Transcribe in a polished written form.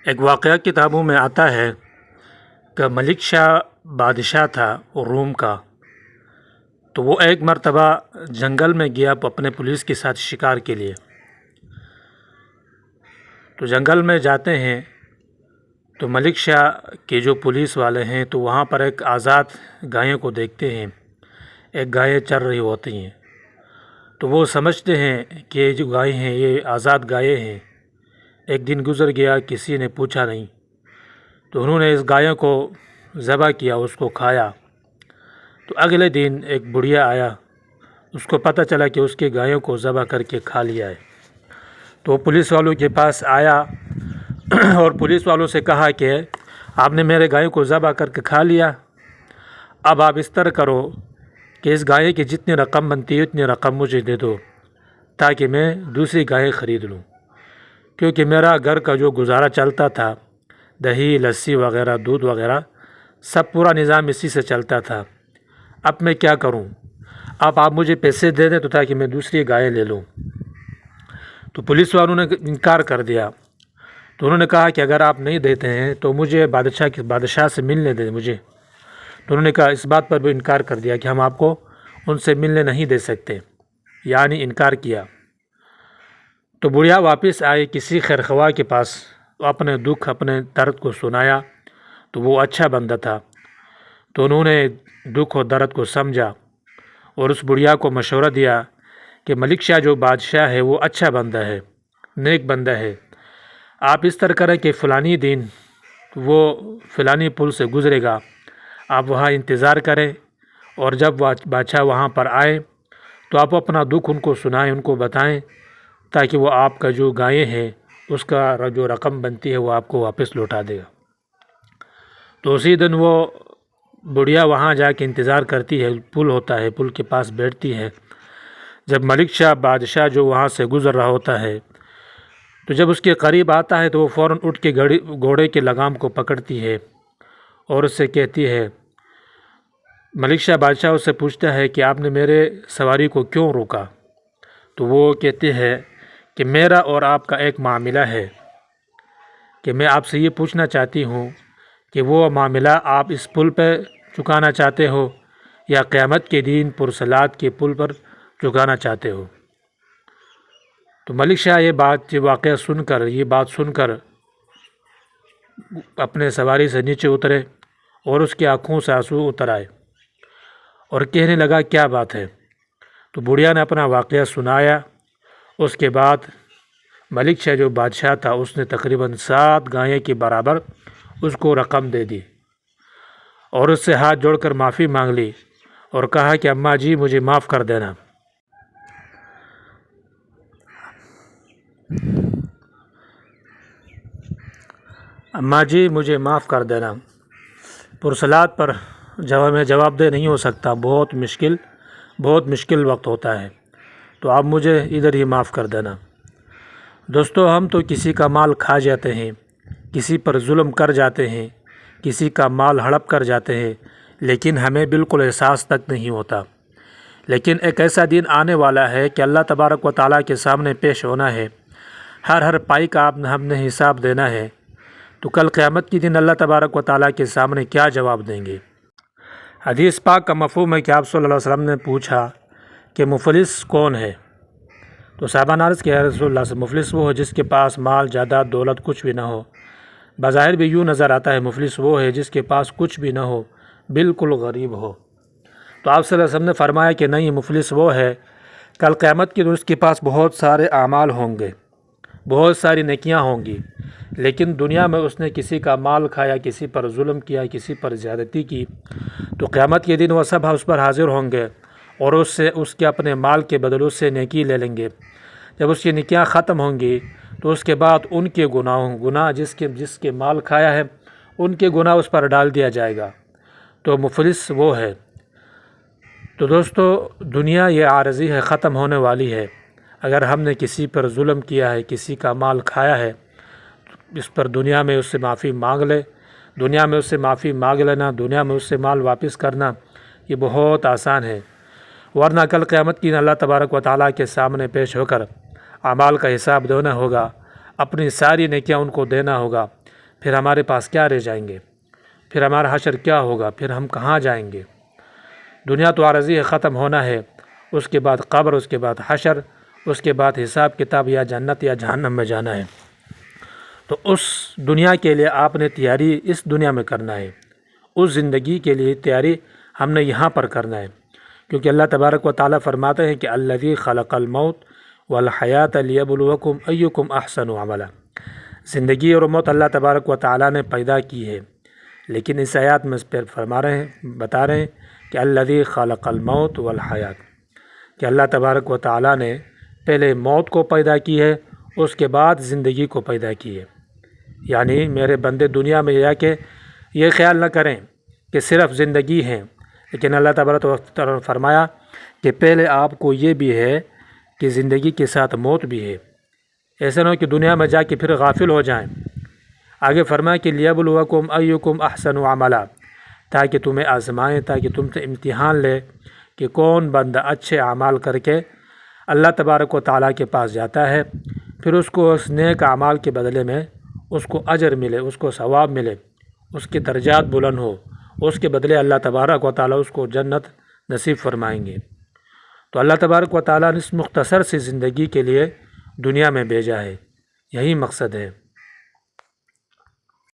ایک واقعہ کتابوں میں آتا ہے کہ ملک شاہ بادشاہ تھا روم کا، تو وہ ایک مرتبہ جنگل میں گیا اپنے پولیس کے ساتھ شکار کے لیے۔ تو جنگل میں جاتے ہیں تو ملک شاہ کے جو پولیس والے ہیں تو وہاں پر ایک آزاد گایوں کو دیکھتے ہیں، ایک گائے چر رہی ہوتی ہیں، تو وہ سمجھتے ہیں کہ یہ جو گائے ہیں یہ آزاد گائے ہیں۔ ایک دن گزر گیا، کسی نے پوچھا نہیں، تو انہوں نے اس گایوں کو ذبح کیا، اس کو کھایا۔ تو اگلے دن ایک بڑھیا آیا، اس کو پتہ چلا کہ اس کے گایوں کو ذبح کر کے کھا لیا ہے، تو وہ پولیس والوں کے پاس آیا اور پولیس والوں سے کہا کہ آپ نے میرے گایوں کو ذبح کر کے کھا لیا، اب آپ اس طرح کرو کہ اس گائے کی جتنی رقم بنتی ہے اتنی رقم مجھے دے دو تاکہ میں دوسری گائے خرید لوں، کیونکہ میرا گھر کا جو گزارا چلتا تھا، دہی لسی وغیرہ دودھ وغیرہ سب پورا نظام اسی سے چلتا تھا، اب میں کیا کروں؟ اب آپ مجھے پیسے دے دیں تو تاکہ میں دوسری گائے لے لوں۔ تو پولیس والوں نے انکار کر دیا، تو انہوں نے کہا کہ اگر آپ نہیں دیتے ہیں تو مجھے بادشاہ سے ملنے دیں مجھے۔ تو انہوں نے کہا، اس بات پر بھی انکار کر دیا کہ ہم آپ کو ان سے ملنے نہیں دے سکتے، یعنی انکار کیا۔ تو بڑھیا واپس آئے کسی خیرخواہ کے پاس، اپنے دکھ اپنے درد کو سنایا، تو وہ اچھا بندہ تھا، تو انہوں نے دکھ اور درد کو سمجھا اور اس بڑھیا کو مشورہ دیا کہ ملک شاہ جو بادشاہ ہے وہ اچھا بندہ ہے، نیک بندہ ہے، آپ اس طرح کریں کہ فلانی دن وہ فلانی پل سے گزرے گا، آپ وہاں انتظار کریں، اور جب بادشاہ وہاں پر آئے تو آپ اپنا دکھ ان کو سنائیں، ان کو بتائیں، تاکہ وہ آپ کا جو گائے ہیں اس کا جو رقم بنتی ہے وہ آپ کو واپس لوٹا دے گا۔ تو اسی دن وہ بڑھیا وہاں جا کے انتظار کرتی ہے، پل ہوتا ہے، پل کے پاس بیٹھتی ہے۔ جب ملک شاہ بادشاہ جو وہاں سے گزر رہا ہوتا ہے تو جب اس کے قریب آتا ہے تو وہ فوراً اٹھ کے گھوڑے کے لگام کو پکڑتی ہے اور اس سے کہتی ہے، ملک شاہ بادشاہ اس سے پوچھتا ہے کہ آپ نے میرے سواری کو کیوں روکا؟ تو وہ کہتے ہیں کہ میرا اور آپ کا ایک معاملہ ہے کہ میں آپ سے یہ پوچھنا چاہتی ہوں کہ وہ معاملہ آپ اس پل پہ چکانا چاہتے ہو یا قیامت کے دن پرسلات کے پل پر چکانا چاہتے ہو؟ تو ملک شاہ یہ واقعہ سن کر اپنے سواری سے نیچے اترے اور اس کی آنکھوں سے آنسو اتر آئے اور کہنے لگا، کیا بات ہے؟ تو بڑھیا نے اپنا واقعہ سنایا۔ اس کے بعد ملک شاہ جو بادشاہ تھا اس نے تقریباً 7 گائیں کے برابر اس کو رقم دے دی اور اس سے ہاتھ جوڑ کر معافی مانگ لی اور کہا کہ اماں جی مجھے معاف کر دینا۔ اماں جی مجھے معاف کر دینا، پرسلات پر میں جواب دہ نہیں ہو سکتا، بہت مشکل وقت ہوتا ہے، تو آپ مجھے ادھر ہی معاف کر دینا۔ دوستو، ہم تو کسی کا مال کھا جاتے ہیں، کسی پر ظلم کر جاتے ہیں، کسی کا مال ہڑپ کر جاتے ہیں، لیکن ہمیں بالکل احساس تک نہیں ہوتا۔ لیکن ایک ایسا دن آنے والا ہے کہ اللہ تبارک و تعالیٰ کے سامنے پیش ہونا ہے، ہر پائی کا ہم نے حساب دینا ہے، تو کل قیامت کے دن اللہ تبارک و تعالیٰ کے سامنے کیا جواب دیں گے؟ حدیث پاک کا مفہوم ہے کہ آپ صلی اللہ علیہ وسلم نے پوچھا کہ مفلس کون ہے؟ تو صحابہ نے عرض کیا، رسول اللہ سے مفلس وہ ہے جس کے پاس مال جائیداد دولت کچھ بھی نہ ہو۔ بظاہر بھی یوں نظر آتا ہے مفلس وہ ہے جس کے پاس کچھ بھی نہ ہو، بالکل غریب ہو۔ تو آپ صلی اللہ علیہ وسلم نے فرمایا کہ نہیں، مفلس وہ ہے کل قیامت کے دن اس کے پاس بہت سارے اعمال ہوں گے، بہت ساری نیکیاں ہوں گی، لیکن دنیا میں اس نے کسی کا مال کھایا، کسی پر ظلم کیا، کسی پر زیادتی کی، تو قیامت کے دن وہ سب اس پر حاضر ہوں گے اور اس کے اپنے مال کے بدل اس سے نیکی لے لیں گے۔ جب اس کی نیکیاں ختم ہوں گی تو اس کے بعد ان کے گناہ جس کے مال کھایا ہے ان کے گناہ اس پر ڈال دیا جائے گا، تو مفلس وہ ہے۔ تو دوستو، دنیا یہ عارضی ہے، ختم ہونے والی ہے۔ اگر ہم نے کسی پر ظلم کیا ہے، کسی کا مال کھایا ہے، اس پر دنیا میں اس سے معافی مانگ لے، دنیا میں اس سے معافی مانگ لینا، دنیا میں اس سے مال واپس کرنا، یہ بہت آسان ہے۔ ورنہ کل قیامت کی اللہ تبارک و تعالیٰ کے سامنے پیش ہو کر اعمال کا حساب دینا ہوگا، اپنی ساری نیکیاں ان کو دینا ہوگا، پھر ہمارے پاس کیا رہ جائیں گے، پھر ہمارا حشر کیا ہوگا، پھر ہم کہاں جائیں گے۔ دنیا تو عارضی ہے، ختم ہونا ہے، اس کے بعد قبر، اس کے بعد حشر، اس کے بعد حساب کتاب، یا جنت یا جہنم میں جانا ہے۔ تو اس دنیا کے لیے آپ نے تیاری اس دنیا میں کرنا ہے، اس زندگی کے لیے تیاری ہم نے یہاں پر کرنا ہے، کیونکہ اللہ تبارک و تعالیٰ فرماتے ہیں کہ الذی خلق الموت والحیات لیبلوکم ایکم احسن عملا۔ زندگی اور موت اللہ تبارک و تعالیٰ نے پیدا کی ہے، لیکن اس آیات میں پھر بتا رہے ہیں کہ الذی خلق الموت والحیات، کہ اللہ تبارک و تعالیٰ نے پہلے موت کو پیدا کی ہے، اس کے بعد زندگی کو پیدا کی ہے۔ یعنی میرے بندے دنیا میں جا کے یہ خیال نہ کریں کہ صرف زندگی ہے، لیکن اللہ تبارک و تعالیٰ نے فرمایا کہ پہلے آپ کو یہ بھی ہے کہ زندگی کے ساتھ موت بھی ہے۔ ایسا نہ ہو کہ دنیا میں جا کے پھر غافل ہو جائیں۔ آگے فرمایا کہ لیبلوکم ایکم احسن عملا، تاکہ تمہیں آزمائیں، تاکہ تم سے امتحان لے کہ کون بندہ اچھے اعمال کر کے اللہ تبارک و تعالیٰ کے پاس جاتا ہے، پھر اس کو اس نیک اعمال کے بدلے میں اس کو اجر ملے، اس کو ثواب ملے، اس کے درجات بلند ہو، اس کے بدلے اللہ تبارک و تعالیٰ اس کو جنت نصیب فرمائیں گے۔ تو اللہ تبارک و تعالیٰ نے اس مختصر سی زندگی کے لیے دنیا میں بھیجا ہے، یہی مقصد ہے۔